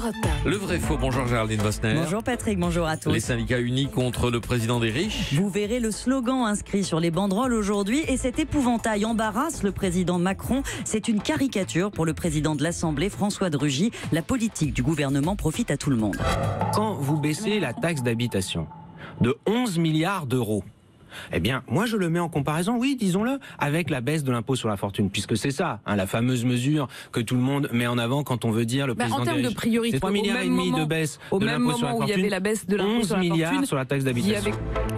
Europe 1. Le vrai faux, bonjour Géraldine Vosner. Bonjour Patrick, bonjour à tous. Les syndicats unis contre le président des riches. Vous verrez le slogan inscrit sur les banderoles aujourd'hui et cet épouvantail embarrasse le président Macron. C'est une caricature pour le président de l'Assemblée, François de Rugy. La politique du gouvernement profite à tout le monde. Quand vous baissez la taxe d'habitation de 11 milliards d'euros, eh bien, moi je le mets en comparaison, oui, disons-le, avec la baisse de l'impôt sur la fortune, puisque c'est ça, la fameuse mesure que tout le monde met en avant quand on veut dire le président En termes des de riches. priorité, C'est 3 milliards et demi de baisse de l'impôt sur la où il y fortune, avait la baisse de l'impôt 11 sur la milliards fortune, sur la taxe d'habitation.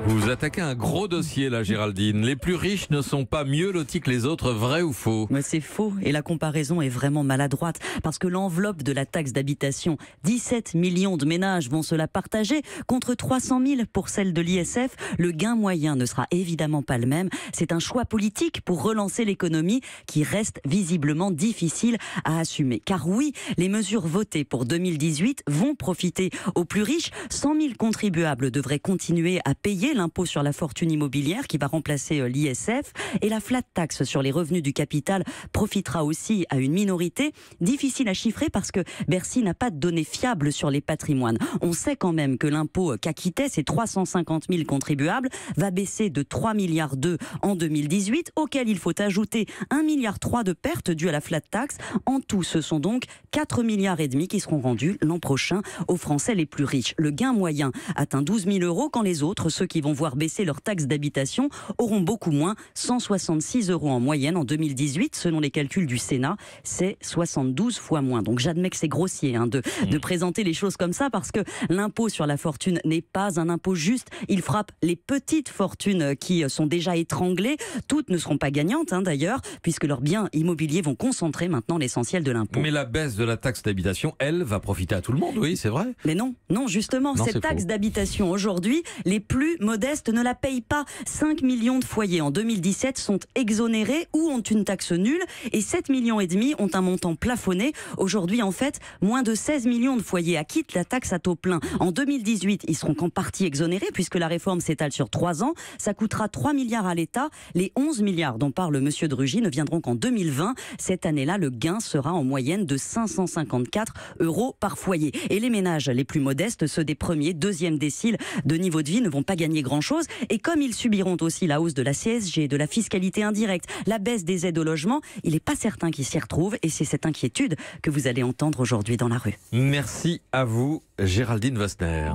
Vous attaquez un gros dossier là, Géraldine. Les plus riches ne sont pas mieux lotis que les autres, vrai ou faux? Mais c'est faux et la comparaison est vraiment maladroite parce que l'enveloppe de la taxe d'habitation, 17 millions de ménages vont se la partager contre 300 000 pour celle de l'ISF. Le gain moyen ne sera évidemment pas le même. C'est un choix politique pour relancer l'économie qui reste visiblement difficile à assumer. Car oui, les mesures votées pour 2018 vont profiter aux plus riches. 100 000 contribuables devraient continuer à payer l'impôt sur la fortune immobilière qui va remplacer l'ISF et la flat tax sur les revenus du capital profitera aussi à une minorité. Difficile à chiffrer parce que Bercy n'a pas de données fiables sur les patrimoines. On sait quand même que l'impôt qu'acquittaient ces 350 000 contribuables va baisser de 3,2 milliards en 2018, auquel il faut ajouter 1,3 milliard de pertes dues à la flat tax. En tout, ce sont donc 4,5 milliards qui seront rendus l'an prochain aux Français les plus riches. Le gain moyen atteint 12 000 euros quand les autres, ceux qui vont voir baisser leur taxe d'habitation, auront beaucoup moins, 166 euros en moyenne en 2018. Selon les calculs du Sénat, c'est 72 fois moins. Donc j'admets que c'est grossier de présenter les choses comme ça parce que l'impôt sur la fortune n'est pas un impôt juste. Il frappe les petites fortunes qui sont déjà étranglées. Toutes ne seront pas gagnantes d'ailleurs, puisque leurs biens immobiliers vont concentrer maintenant l'essentiel de l'impôt. Mais la baisse de la taxe d'habitation, elle, va profiter à tout le monde, oui, c'est vrai. Mais non, justement, Non, cette taxe d'habitation aujourd'hui, les plus modestes ne la payent pas. 5 millions de foyers en 2017 sont exonérés ou ont une taxe nulle et 7,5 millions ont un montant plafonné. Aujourd'hui, en fait, moins de 16 millions de foyers acquittent la taxe à taux plein. En 2018, ils seront qu'en partie exonérés puisque la réforme s'étale sur 3 ans. Ça coûtera 3 milliards à l'État. Les 11 milliards dont parle Monsieur de Rugy ne viendront qu'en 2020. Cette année-là, le gain sera en moyenne de 554 euros par foyer. Et les ménages les plus modestes, ceux des premiers, deuxième déciles de niveau de vie, ne vont pas gagner grand-chose. Et comme ils subiront aussi la hausse de la CSG, de la fiscalité indirecte, la baisse des aides au logement, il n'est pas certain qu'ils s'y retrouvent. Et c'est cette inquiétude que vous allez entendre aujourd'hui dans la rue. Merci à vous, Géraldine Vosner.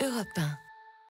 Europe 1.